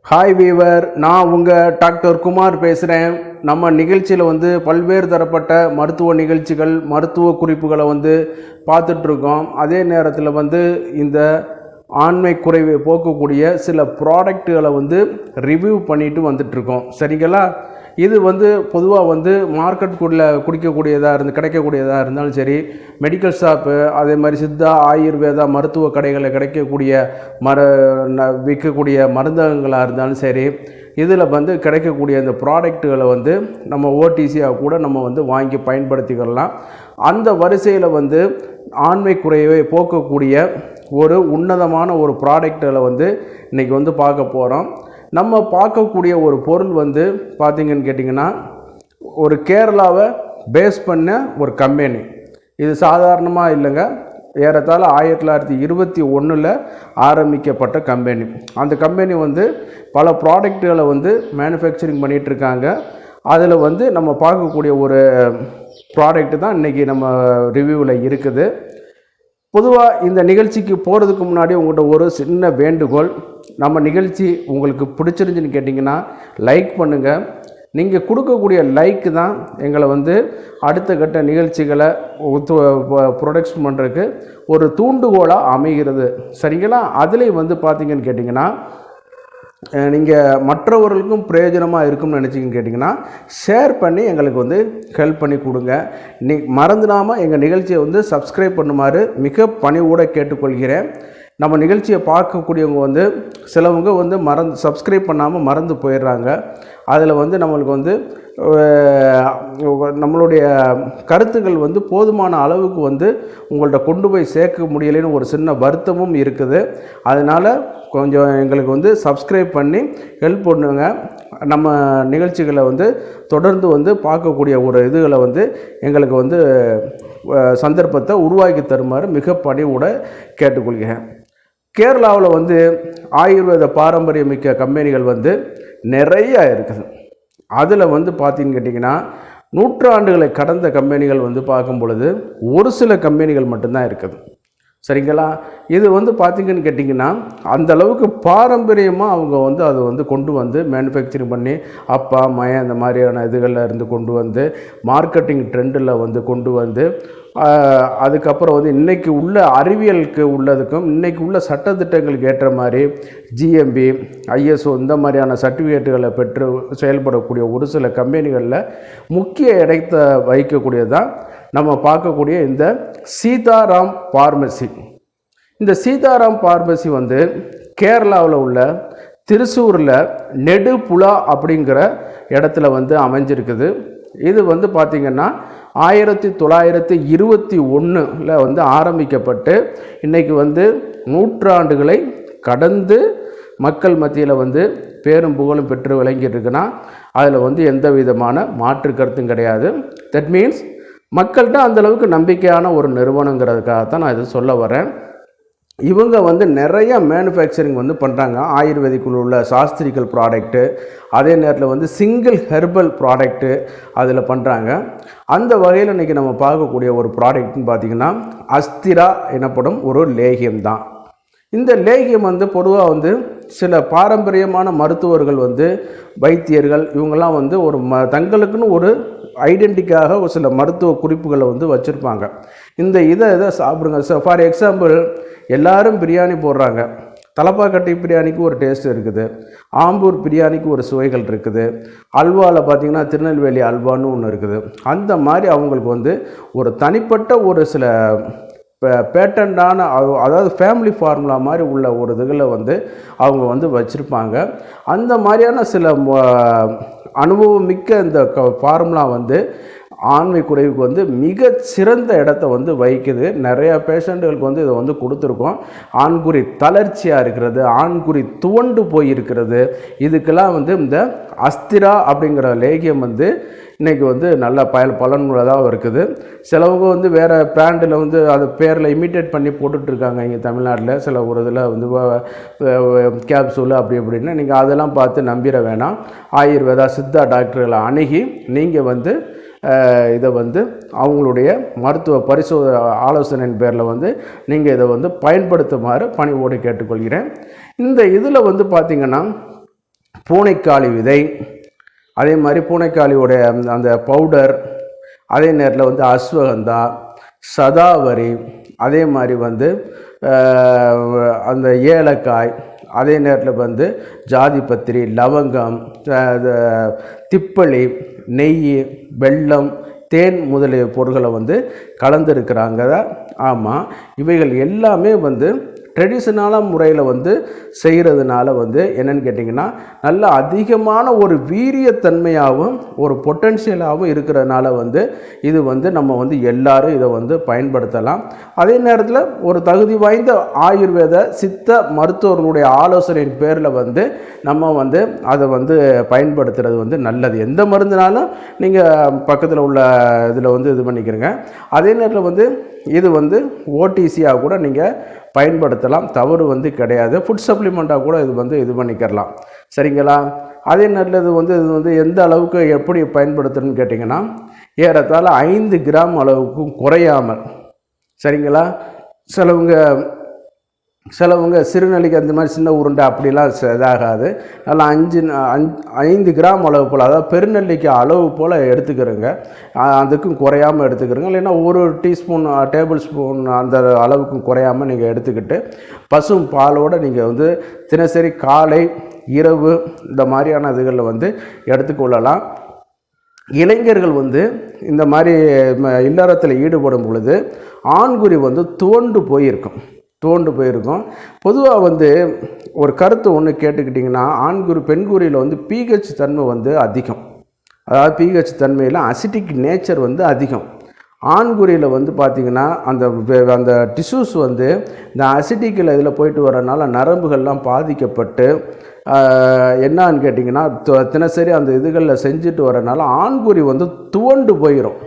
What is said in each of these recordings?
Hi viewer, நான் உங்கள் doctor Kumar பேசுகிறேன். நம்ம நிகழ்ச்சியில் பல்வேறு தரப்பட்ட மருத்துவ நிகழ்ச்சிகள், மருத்துவ குறிப்புகளை பார்த்துட்ருக்கோம். அதே நேரத்தில் இந்த ஆண்மை குறைவை போக்கக்கூடிய சில ப்ராடக்ட்டுகளை ரிவ்யூ பண்ணிட்டு வந்துட்ருக்கோம். சரிங்களா? இது பொதுவாக மார்க்கெட்டுக்குள்ளே கிடைக்கக்கூடியதாக இருந்தாலும் சரி, மெடிக்கல் ஷாப்பு, அதே மாதிரி சித்தா ஆயுர்வேதா மருத்துவ கடைகளில் கிடைக்கக்கூடிய விற்கக்கூடிய மருந்தகங்களாக இருந்தாலும் சரி, இதில் கிடைக்கக்கூடிய இந்த ப்ராடக்ட்டுகளை நம்ம ஓடிசியாக கூட நம்ம வாங்கி பயன்படுத்திக்கலாம். அந்த வரிசையில் ஆண்மை குறைவை போக்கக்கூடிய ஒரு உன்னதமான ஒரு ப்ராடக்டுகளை இன்றைக்கி பார்க்க போகிறோம். நம்ம பார்க்கக்கூடிய ஒரு பொருள் பார்த்திங்கன்னு கேட்டிங்கன்னா, ஒரு கேரளாவை பேஸ் பண்ண ஒரு கம்பெனி. இது சாதாரணமாக இல்லைங்க, ஏறத்தாழ 1921 ஆரம்பிக்கப்பட்ட கம்பெனி. அந்த கம்பெனி பல ப்ராடக்ட்டுகளை மேனுஃபேக்சரிங் பண்ணிகிட்ருக்காங்க. அதில் நம்ம பார்க்கக்கூடிய ஒரு ப்ராடக்ட்டு தான் இன்றைக்கி நம்ம ரிவ்யூவில் இருக்குது. பொதுவாக இந்த நிகழ்ச்சிக்கு போகிறதுக்கு முன்னாடி உங்கள்கிட்ட ஒரு சின்ன வேண்டுகோள். நம்ம நிகழ்ச்சி உங்களுக்கு பிடிச்சிருந்துச்சின்னு கேட்டிங்கன்னா லைக் பண்ணுங்கள். நீங்கள் கொடுக்கக்கூடிய லைக்கு தான் எங்களை அடுத்த கட்ட நிகழ்ச்சிகளை ப்ரொடக்ஷன் பண்ணுறதுக்கு ஒரு தூண்டுகோலாக அமைகிறது. சரிங்களா? அதுலேயும் பார்த்திங்கன்னு கேட்டிங்கன்னா, நீங்கள் மற்றவர்களுக்கும் பிரயோஜனமாக இருக்கும்னு நினச்சிங்கன்னு கேட்டிங்கன்னா ஷேர் பண்ணி எங்களுக்கு ஹெல்ப் பண்ணி கொடுங்க. மறந்துடாமல் எங்கள் நிகழ்ச்சியை சப்ஸ்கிரைப் பண்ணுமாறு மிக பணிவோடு கேட்டுக்கொள்கிறேன். நம்ம நிகழ்ச்சியை பார்க்கக்கூடியவங்க சிலவங்க சப்ஸ்கிரைப் பண்ணாமல் மறந்து போயிடுறாங்க. அதில் நம்மளுக்கு நம்மளுடைய கருத்துக்கள் போதுமான அளவுக்கு உங்கள்கிட்ட கொண்டு போய் சேர்க்க முடியலைன்னு ஒரு சின்ன வருத்தமும் இருக்குது. அதனால் கொஞ்சம் எங்களுக்கு சப்ஸ்கிரைப் பண்ணி ஹெல்ப் பண்ணுங்க. நம்ம நிகழ்ச்சிகளை தொடர்ந்து பார்க்கக்கூடிய ஒரு இதுகளை எங்களுக்கு சந்தர்ப்பத்தை உருவாக்கி தருமாறு மிக பணிவோட கேட்டுக்கொள்கிறேன். கேரளாவில் ஆயுர்வேத பாரம்பரியமிக்க கம்பெனிகள் நிறையா இருக்குது. அதில் பார்த்தீங்கன்னு கேட்டிங்கன்னா, நூற்றாண்டுகளை கடந்த கம்பெனிகள் பார்க்கும் பொழுது ஒரு சில கம்பெனிகள் மட்டும்தான் இருக்குது. சரிங்களா? இது பார்த்திங்கன்னு கேட்டிங்கன்னா, அந்தளவுக்கு பாரம்பரியமாக அவங்க அதை கொண்டு மேனுஃபேக்சரிங் பண்ணி அப்பா மய அந்த மாதிரியான இதுகளில் இருந்து கொண்டு மார்க்கெட்டிங் ட்ரெண்டில் கொண்டு அதுக்கப்புறம் இன்றைக்கி உள்ள அறிவியலுக்கு உள்ளதுக்கும் இன்றைக்கி உள்ள சட்டத்திட்டங்களுக்கு ஏற்ற மாதிரி ஜிஎம்பி, ஐஎஸ்ஓ இந்த மாதிரியான சர்டிஃபிகேட்டுகளை பெற்று செயல்படக்கூடிய ஒரு சில கம்பெனிகளில் முக்கிய இடத்தை வகிக்கக்கூடியதான் நம்ம பார்க்கக்கூடிய இந்த சீதாராம் பார்மசி. இந்த சீதாராம் பார்மசி கேரளாவில் உள்ள திருச்சூரில் நெடுபுலா அப்படிங்கிற இடத்துல அமைஞ்சிருக்குது. இது பார்த்திங்கன்னா 1921 ஆரம்பிக்கப்பட்டு இன்றைக்கி நூற்றாண்டுகளை கடந்து மக்கள் மத்தியில் பேரும் புகழும் பெற்று விளங்கிட்டு இருக்குன்னா அதில் எந்த விதமான மாற்று கருத்தும் கிடையாது. தட் மீன்ஸ் மக்கள்கிட்ட அந்தளவுக்கு நம்பிக்கையான ஒரு நிறுவனங்கிறதுக்காகத்தான் நான் இதை சொல்ல வரேன். இவங்க நிறைய மேனுஃபேக்சரிங் பண்ணுறாங்க. ஆயுர்வேதிக்குள்ள உள்ள சாஸ்திரிக்கல் ப்ராடக்ட்டு, அதே நேரத்தில் சிங்கிள் ஹெர்பல் ப்ராடக்ட்டு அதில் பண்ணுறாங்க. அந்த வகையில் இன்றைக்கி நம்ம பார்க்கக்கூடிய ஒரு ப்ராடக்ட்னு பார்த்திங்கன்னா அஸ்திரா எனப்படும் ஒரு லேகியம் தான். இந்த லேகியம் பொதுவாக சில பாரம்பரியமான மருத்துவர்கள் வைத்தியர்கள் இவங்கெல்லாம் ஒரு தங்களுக்குன்னு ஒரு ஐடென்டிக்காக ஒரு சில மருத்துவ குறிப்புகளை வச்சுருப்பாங்க. இந்த இதை சாப்பிடுங்க. ஃபார் எக்ஸாம்பிள், எல்லாரும் பிரியாணி போடுறாங்க. தலப்பாக்கட்டி பிரியாணிக்கு ஒரு டேஸ்ட் இருக்குது, ஆம்பூர் பிரியாணிக்கு ஒரு சுவைகள் இருக்குது, அல்வாவில் பார்த்திங்கன்னா திருநெல்வேலி அல்வான்னு ஒன்று இருக்குது. அந்த மாதிரி அவங்களுக்கு ஒரு தனிப்பட்ட ஒரு சில பேட்டண்டான, அதாவது ஃபேமிலி ஃபார்முலா மாதிரி உள்ள ஒரு இதுகளை அவங்க வச்சுருப்பாங்க. அந்த மாதிரியான சில அனுபவம் மிக்க இந்த ஃபார்முலா ஆண்மை குறைவுக்கு மிக சிறந்த இடத்த வகிக்குது. நிறையா பேஷண்ட்டுகளுக்கு இதை கொடுத்துருக்கோம். ஆண்குறி தளர்ச்சியாக இருக்கிறது, ஆண்குறி துவண்டு போயிருக்கிறது, இதுக்கெல்லாம் இந்த அஸ்திரா அப்படிங்கிற லேகியம் இன்றைக்கி நல்ல பலனுள்ளதாக இருக்குது. சிலவங்க வேறு பிராண்டில் அது பேரில் இமிட்டேட் பண்ணி போட்டுட்ருக்காங்க. இங்கே தமிழ்நாட்டில் சில ஒரு இதில் கேப்சூல் அப்படி இப்படின்னு நீங்கள் அதெல்லாம் பார்த்து நம்பிட வேணாம். ஆயுர்வேதா சித்தா டாக்டர்களை அணுகி நீங்கள் இதை அவங்களுடைய மருத்துவ ஆலோசனையின் பேரில் நீங்கள் இதை பயன்படுத்துமாறு பணிவோடு கேட்டுக்கொள்கிறேன். இந்த இதில் பார்த்திங்கன்னா பூனைக்காளி விதை, அதே மாதிரி பூனைக்காளியோடைய அந்த பவுடர், அதே நேரத்தில் வந்து அஸ்வகந்தா, சதாவரி, அதே மாதிரி வந்து அந்த ஏலக்காய், அதே நேரத்தில் வந்து ஜாதிபத்திரி, லவங்கம், திப்பளி, நெய், வெல்லம், தேன் முதலிய பொருட்களை வந்து கலந்துருக்கிறாங்க. ஆமாம், இவைகள் எல்லாமே வந்து ட்ரெடிஷ்னலான முறையில் வந்து செய்கிறதுனால வந்து என்னென்னு கேட்டிங்கன்னா நல்ல அதிகமான ஒரு வீரியத்தன்மையாகவும் ஒரு பொட்டென்ஷியலாகவும் இருக்கிறதுனால வந்து இது வந்து நம்ம வந்து எல்லாரும் இதை வந்து பயன்படுத்தலாம். அதே நேரத்தில் ஒரு தகுதி வாய்ந்த ஆயுர்வேத சித்த மருத்துவர்களுடைய ஆலோசனையின் பேரில் வந்து நம்ம வந்து அதை வந்து பயன்படுத்துகிறது வந்து நல்லது. எந்த மருந்துனாலும் நீங்கள் பக்கத்தில் உள்ள இதில் வந்து இது பண்ணிக்கிறங்க. அதே நேரத்தில் வந்து இது வந்து ஓடிசியாக கூட நீங்கள் பயன்படுத்தலாம், தவறு வந்து கிடையாது. ஃபுட் சப்ளிமெண்ட்டாக கூட இது வந்து இது பண்ணிக்கிறலாம், சரிங்களா? அதே நல்லது வந்து இது வந்து எந்த அளவுக்கு எப்படி பயன்படுத்தணும்னு கேட்டிங்கன்னா ஏறத்தாழ 5 கிராம் அளவுக்கும் குறையாமல், சரிங்களா? சிலவங்க சிறுநெல்லிக்கு அந்த மாதிரி சின்ன உருண்டை அப்படிலாம் இதாகாது. நல்லா 5 கிராம் அளவு போல், அதாவது பெருநெல்லிக்கு அளவு போல் எடுத்துக்கிறோங்க. அதுக்கும் குறையாமல் எடுத்துக்கிறோங்க. இல்லைன்னா 1 டீஸ்பூன் டேபிள் ஸ்பூன் அந்த அளவுக்கும் குறையாமல் நீங்கள் எடுத்துக்கிட்டு பசும் பாலோடு நீங்கள் வந்து தினசரி காலை இரவு இந்த மாதிரியான இதுகளில் வந்து எடுத்துக்கொள்ளலாம். இளைஞர்கள் வந்து இந்த மாதிரி இல்லறத்தில் ஈடுபடும் பொழுது ஆண்குறி வந்து துவண்டு போயிருக்கும். பொதுவாக வந்து ஒரு கருத்து ஒன்று கேட்டுக்கிட்டிங்கன்னா ஆண்குறி பெண்குறியில் வந்து பிஹெச் தன்மை வந்து அதிகம். அதாவது பிஹெச் தன்மையில் அசிட்டிக் நேச்சர் வந்து அதிகம். ஆண்குறியில் வந்து பார்த்திங்கன்னா அந்த டிஷ்யூஸ் வந்து இந்த அசிட்டிக்கில் இதில் போயிட்டு வரனால நரம்புகள்லாம் பாதிக்கப்பட்டு என்னான்னு கேட்டிங்கன்னா தினசரி அந்த இதுகளில் செஞ்சுட்டு வரனால ஆண்குறி வந்து துவண்டு போயிடும்,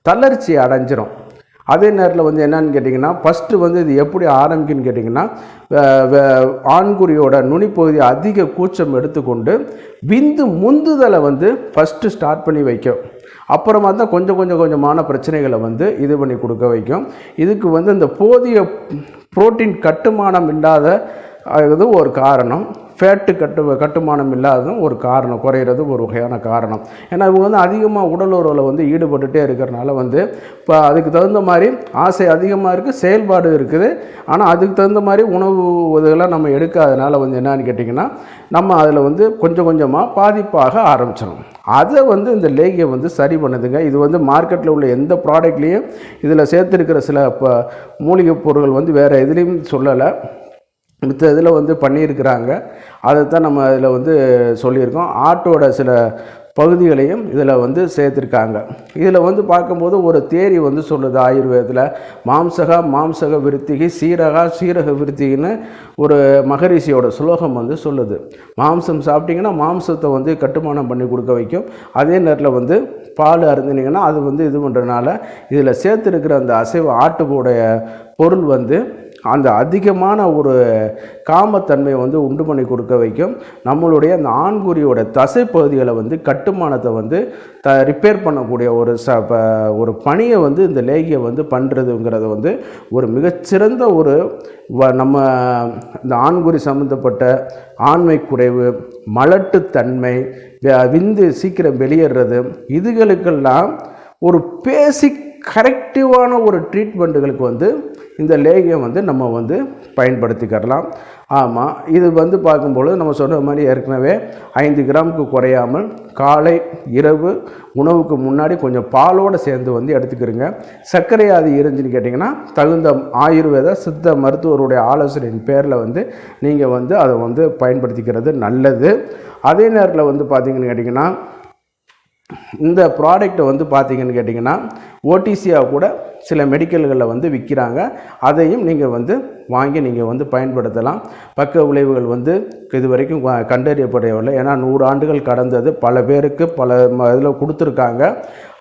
தளர்ச்சி அடைஞ்சிரும். அதே நேரத்தில் வந்து என்னன்னு கேட்டிங்கன்னா ஃபஸ்ட்டு வந்து இது எப்படி ஆரம்பிக்குன்னு கேட்டிங்கன்னா ஆண்குறியோட நுனிப்பகுதி அதிக கூச்சம் எடுத்துக்கொண்டு விந்து முந்துதலை வந்து ஃபஸ்ட்டு ஸ்டார்ட் பண்ணி வைக்கும். அப்புறமா தான் கொஞ்சமான பிரச்சனைகளை வந்து இது பண்ணி கொடுக்க வைக்கும். இதுக்கு வந்து இந்த போதிய புரோட்டீன் கட்டுமானம் இல்லாத அது ஒரு காரணம், ஃபேட்டு கட்டுமானம் இல்லாததும் ஒரு காரணம், குறையிறது ஒரு வகையான காரணம். ஏன்னா இவங்க வந்து அதிகமாக உடல் உறவில் வந்து ஈடுபட்டுகிட்டே இருக்கிறனால வந்து இப்போ அதுக்கு தகுந்த மாதிரி ஆசை அதிகமாக இருக்குது, செயல்பாடு இருக்குது. ஆனால் அதுக்கு தகுந்த மாதிரி உணவு இதெல்லாம் நம்ம எடுக்காதனால வந்து என்னன்னு கேட்டிங்கன்னா நம்ம அதில் வந்து கொஞ்சமாக பாதிப்பாக ஆரம்பிச்சிடும். அதை வந்து இந்த லேகியம் வந்து சரி பண்ணுதுங்க. இது வந்து மார்க்கெட்டில் உள்ள எந்த ப்ராடக்ட்லேயும் இதில் சேர்த்துருக்கிற சில மூலிகை பொருட்கள் வந்து வேறு எதுலேயும் சொல்லலை, மித்த இதில் வந்து பண்ணியிருக்கிறாங்க. அதைத்தான் நம்ம இதில் வந்து சொல்லியிருக்கோம். ஆட்டோட சில பகுதிகளையும் இதில் வந்து சேர்த்துருக்காங்க. இதில் வந்து பார்க்கும்போது ஒரு தேரி வந்து சொல்லுது ஆயுர்வேதத்தில், மாம்சக விருத்திகி சீரக விருத்திகின்னு ஒரு மகரிஷியோட ஸ்லோகம் வந்து சொல்லுது. மாம்சம் சாப்பிட்டிங்கன்னா மாம்சத்தை வந்து கட்டுமானம் பண்ணி கொடுக்க வைக்கும். அதே நேரத்தில் வந்து பால் அருந்தினீங்கன்னா அது வந்து இது பண்ணுறதுனால இதில் சேர்த்துருக்கிற அந்த அசைவ ஆட்டுடைய பொருள் வந்து அந்த அதிகமான ஒரு காமத்தன்மையை வந்து உண்டு பண்ணி கொடுக்க வைக்கும். நம்மளுடைய அந்த ஆண்குறியோட தசை பகுதிகளை வந்து கட்டுமானத்தை வந்து ரிப்பேர் பண்ணக்கூடிய ஒரு பணியை வந்து இந்த லேகியை வந்து பண்ணுறதுங்கிறத வந்து ஒரு மிகச்சிறந்த ஒரு நம்ம இந்த ஆண்குறி சம்மந்தப்பட்ட ஆண்மை குறைவு, மலட்டுத்தன்மை, விந்து சீக்கிரம் வெளியேறது, இதுகளுக்கெல்லாம் ஒரு பேசிக் கரெக்டிவான ஒரு ட்ரீட்மெண்ட்டுகளுக்கு வந்து இந்த லேகியம் வந்து நம்ம வந்து பயன்படுத்திக்கிறலாம். ஆமாம், இது வந்து பார்க்கும்பொழுது நம்ம சொன்ன மாதிரி ஏற்கனவே 5 கிராமுக்கு குறையாமல் காலை இரவு உணவுக்கு முன்னாடி கொஞ்சம் பாலோடு சேர்ந்து வந்து எடுத்துக்கிறங்க. சர்க்கரையாதி இருந்துச்சுன்னு கேட்டிங்கன்னா தகுந்த ஆயுர்வேத சித்த மருத்துவருடைய ஆலோசனையின் பேரில் வந்து நீங்கள் வந்து அதை வந்து பயன்படுத்திக்கிறது நல்லது. அதே நேரத்தில் வந்து பார்த்திங்கன்னு கேட்டிங்கன்னா இந்த ப்ராடக்டை வந்து பார்த்திங்கன்னு கேட்டிங்கன்னா ஓடிசியாக கூட சில மெடிக்கல்களில் வந்து விற்கிறாங்க. அதையும் நீங்கள் வந்து வாங்கி நீங்கள் வந்து பயன்படுத்தலாம். பக்க விளைவுகள் வந்து இது வரைக்கும் கண்டறியப்படவில்லை. ஏன்னா 100 ஆண்டுகள் கடந்தது, பல பேருக்கு பல இதில் கொடுத்துருக்காங்க.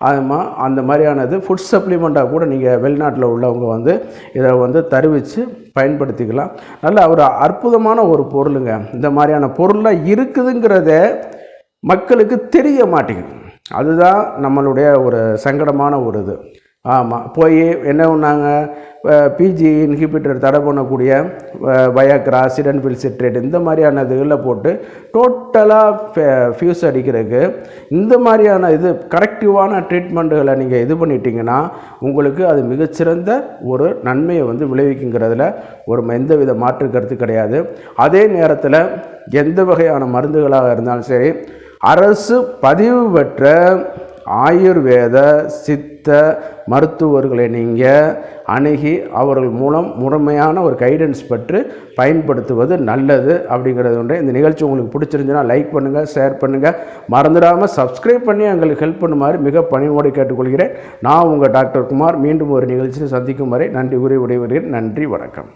அதுமாதிரி அந்த மாதிரியானது ஃபுட் சப்ளிமெண்ட்டாக கூட நீங்கள் வெளிநாட்டில் உள்ளவங்க வந்து இதை வந்து தருவித்து பயன்படுத்திக்கலாம். நல்ல ஒரு அற்புதமான ஒரு பொருளுங்க. இந்த மாதிரியான பொருள்லாம் இருக்குதுங்கிறத மக்களுக்கு தெரிய மாட்டேங்குது. அதுதான் நம்மளுடைய ஒரு சங்கடமான ஒரு இது. ஆமாம், போய் என்ன பண்ணாங்க, பிஜி இன்ஹிபிட்டர் தடை பண்ணக்கூடிய வயக்ரா, சிடன்ஃபில் சிட்ரேட் இந்த மாதிரியான இதுகளில் போட்டு டோட்டலாக ஃபியூஸ் அடிக்கிறதுக்கு இந்த மாதிரியான இது கரெக்டிவான ட்ரீட்மெண்ட்டுகளை நீங்கள் இது பண்ணிட்டீங்கன்னா உங்களுக்கு அது மிகச்சிறந்த ஒரு நன்மையை வந்து விளைவிக்குங்கிறதுல எந்தவித மாற்று கருத்து கிடையாது. அதே நேரத்தில் எந்த வகையான மருந்துகளாக இருந்தாலும் சரி, அரசு பதிவு பெற்ற ஆயுர்வேத சித்த மருத்துவர்களை நீங்கள் அணுகி அவர்கள் மூலம் முழுமையான ஒரு கைடன்ஸ் பெற்று பயன்படுத்துவது நல்லது அப்படிங்கிறது ஒன்று. இந்த நிகழ்ச்சி உங்களுக்கு பிடிச்சிருந்துச்சுன்னா லைக் பண்ணுங்கள், ஷேர் பண்ணுங்கள், மறந்துடாமல் சப்ஸ்கிரைப் பண்ணி எங்களுக்கு ஹெல்ப் பண்ணுமாறு மிக பணிவோடு கேட்டுக்கொள்கிறேன். நான் உங்கள் டாக்டர் குமார். மீண்டும் ஒரு நிகழ்ச்சியில் சந்திக்கும் வரை நன்றி கூறி விடைபெறுகிறேன். நன்றி, வணக்கம்.